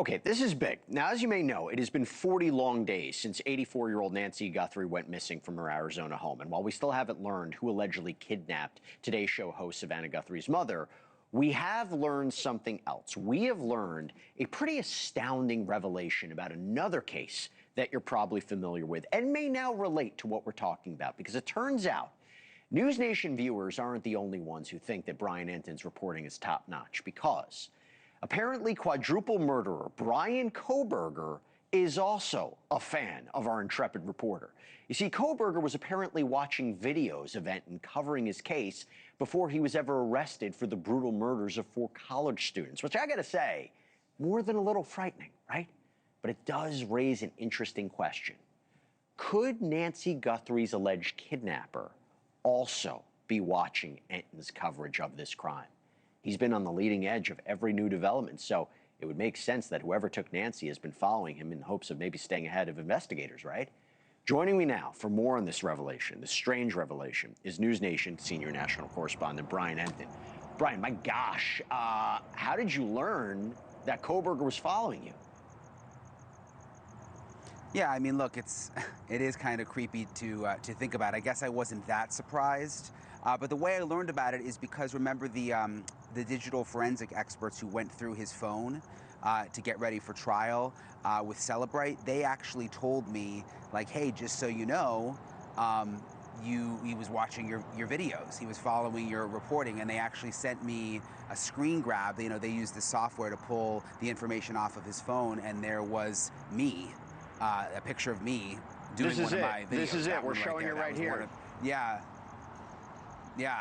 Okay, this is big. Now, as you may know, it has been 40 long days since 84-year-old Nancy Guthrie went missing from her Arizona home. And while we still haven't learned who allegedly kidnapped Today Show host Savannah Guthrie's mother, we have learned something else. We have learned a pretty astounding revelation about another case that you're probably familiar with and may now relate to what we're talking about, because it turns out NewsNation viewers aren't the only ones who think that Brian Entin's reporting is top-notch, because apparently quadruple murderer Brian Kohberger is also a fan of our intrepid reporter. You see, Kohberger was apparently watching videos of Entin covering his case before he was ever arrested for the brutal murders of 4 college students, which I gotta say, more than a little frightening, right? But it does raise an interesting question. Could Nancy Guthrie's alleged kidnapper also be watching Entin's coverage of this crime? He's been on the leading edge of every new development, so it would make sense that whoever took Nancy has been following him in hopes of maybe staying ahead of investigators, right? Joining me now for more on this revelation, this strange revelation, is NewsNation senior national correspondent Brian Entin. Brian, my gosh, how did you learn that Kohberger was following you? Yeah, I mean, look, it is kind of creepy to think about. I guess I wasn't that surprised, but the way I learned about it is because, remember, the digital forensic experts who went through his phone to get ready for trial with Celebrate, they actually told me, like, hey, just so you know, he was watching your videos, he was following your reporting, and they actually sent me a screen grab. You know, they used the software to pull the information off of his phone, and there was me. A picture of me doing one of my videos. This is it. We're showing it right here. Yeah,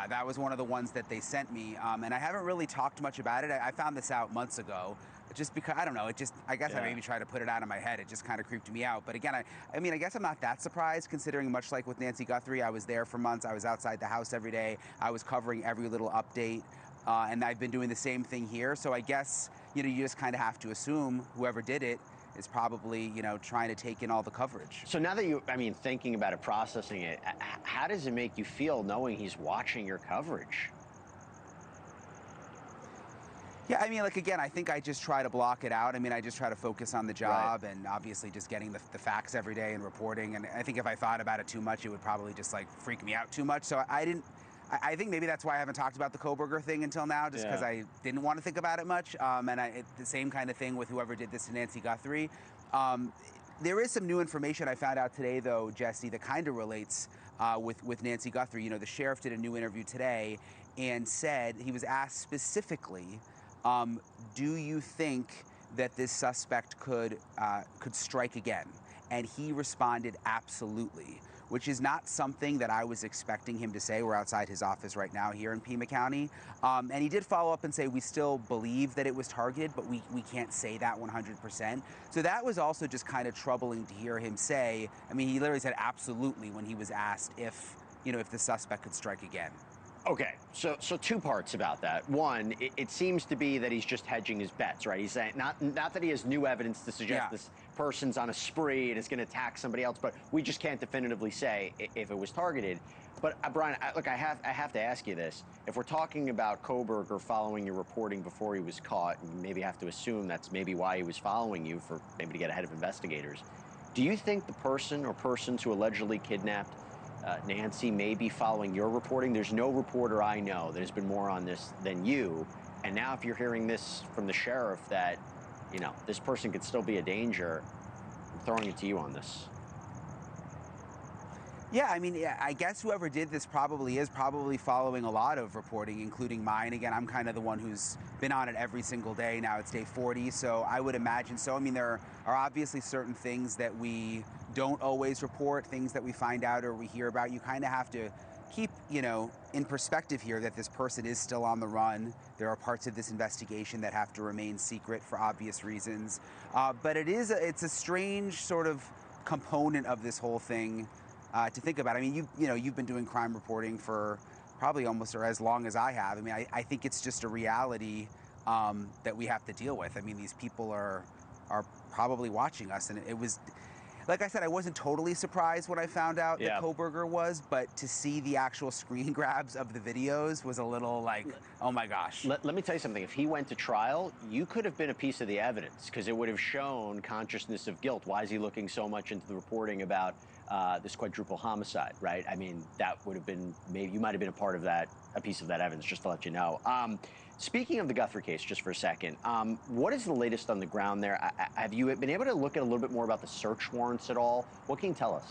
that was one of the ones that they sent me, and I haven't really talked much about it. I found this out months ago, just because, I don't know, I guess I maybe tried to put it out of my head. It just kind of creeped me out. But again, I mean, I guess I'm not that surprised, considering, much like with Nancy Guthrie, I was there for months. I was outside the house every day. I was covering every little update, and I've been doing the same thing here. So I guess, you just kind of have to assume whoever did it is probably, trying to take in all the coverage. So now that thinking about it, processing it, how does it make you feel knowing he's watching your coverage? Yeah, I mean, like, again, I think I just try to block it out. I mean, I just try to focus on the job and obviously just getting the facts every day and reporting. And I think if I thought about it too much, it would probably just, like, freak me out too much. So I think maybe that's why I haven't talked about the Kohberger thing until now, just because I didn't want to think about it much. And the same kind of thing with whoever did this to Nancy Guthrie. There is some new information I found out today, though, Jesse, that kind of relates with Nancy Guthrie. The sheriff did a new interview today and said, he was asked specifically, do you think that this suspect could strike again? And he responded, absolutely, which is not something that I was expecting him to say. We're outside his office right now here in Pima County. And he did follow up and say, we still believe that it was targeted, but we can't say that 100%. So that was also just kind of troubling to hear him say. I mean, he literally said absolutely when he was asked if the suspect could strike again. Okay, so 2 parts about that. One, it seems to be that he's just hedging his bets, right? He's saying not that he has new evidence to suggest this person's on a spree and is going to attack somebody else, but we just can't definitively say if it was targeted. But Brian, look, I have to ask you this: if we're talking about Kohberger following your reporting before he was caught, and maybe have to assume that's maybe why he was following you, for maybe to get ahead of investigators, do you think the person or persons who allegedly kidnapped Nancy may be following your reporting? There's no reporter I know that has been more on this than you. And now if you're hearing this from the sheriff that, this person could still be a danger, I'm throwing it to you on this. Yeah, I mean, I guess whoever did this probably following a lot of reporting, including mine. Again, I'm kind of the one who's been on it every single day. Now it's day 40, so I would imagine so. I mean, there are obviously certain things that we don't always report, things that we find out or we hear about. You kind of have to keep, in perspective here that this person is still on the run. There are parts of this investigation that have to remain secret for obvious reasons. But it's a strange sort of component of this whole thing to think about. I mean, you've been doing crime reporting for probably almost or as long as I have. I mean, I think it's just a reality that we have to deal with. I mean, these people are probably watching us, and it was, like I said, I wasn't totally surprised when I found out that Kohberger was, but to see the actual screen grabs of the videos was a little like, oh my gosh. Let me tell you something. If he went to trial, you could have been a piece of the evidence because it would have shown consciousness of guilt. Why is he looking so much into the reporting about this quadruple homicide, right? I mean, that would have been, maybe you might have been a part of that, a piece of that evidence, just to let you know. Speaking of the Guthrie case, just for a second, what is the latest on the ground there? Have you been able to look at a little bit more about the search warrants at all? What can you tell us?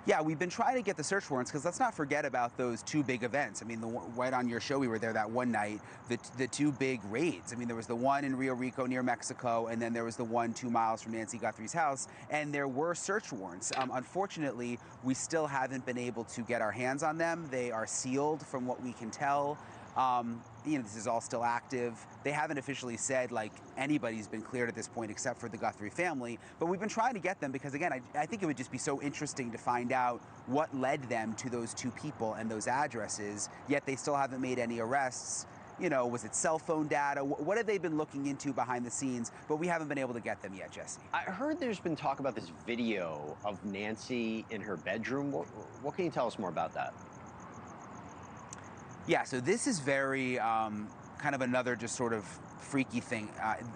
Yeah, we've been trying to get the search warrants because let's not forget about those two big events. I mean, right on your show, we were there that one night, the two big raids. I mean, there was the one in Rio Rico near Mexico, and then there was the one 2 miles from Nancy Guthrie's house, and there were search warrants. Unfortunately, we still haven't been able to get our hands on them. They are sealed from what we can tell. You know, this is all still active. They haven't officially said like anybody's been cleared at this point except for the Guthrie family, but we've been trying to get them because again, I think it would just be so interesting to find out what led them to those two people and those addresses, yet they still haven't made any arrests. You know, was it cell phone data? What have they been looking into behind the scenes? But we haven't been able to get them yet, Jesse. I heard there's been talk about this video of Nancy in her bedroom. What can you tell us more about that? Yeah, so this is very kind of another just sort of freaky thing.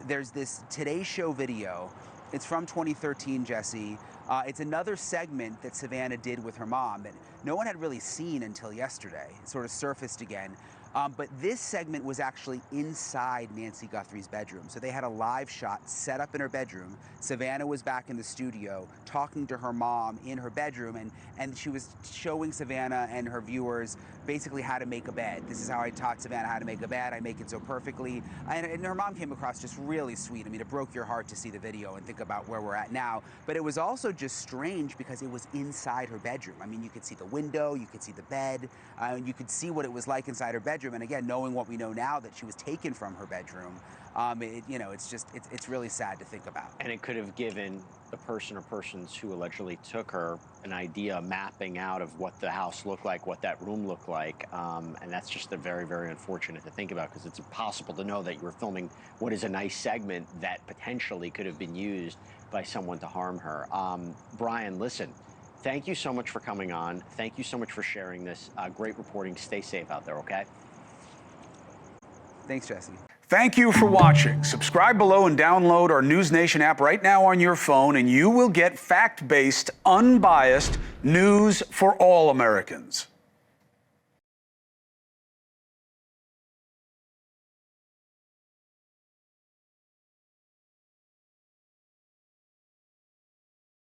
There's this Today Show video. It's from 2013, Jesse. It's another segment that Savannah did with her mom that no one had really seen until yesterday. It sort of surfaced again. But this segment was actually inside Nancy Guthrie's bedroom. So they had a live shot set up in her bedroom. Savannah was back in the studio talking to her mom in her bedroom, and she was showing Savannah and her viewers basically how to make a bed. This is how I taught Savannah how to make a bed. I make it so perfectly. And her mom came across just really sweet. I mean, it broke your heart to see the video and think about where we're at now. But it was also just strange because it was inside her bedroom. I mean, you could see the window, you could see the bed, you could see what it was like inside her bedroom. And again, knowing what we know now, that she was taken from her bedroom, you know, it's really sad to think about. And it could have given the person or persons who allegedly took her an idea, mapping out of what the house looked like, what that room looked like. And that's just very, very unfortunate to think about because it's impossible to know that you were filming what is a nice segment that potentially could have been used by someone to harm her. Brian, listen, thank you so much for coming on. Thank you so much for sharing this. Great reporting. Stay safe out there, okay? Thanks, Jesse. Thank you for watching. Subscribe below and download our NewsNation app right now on your phone, and you will get fact-based, unbiased news for all Americans.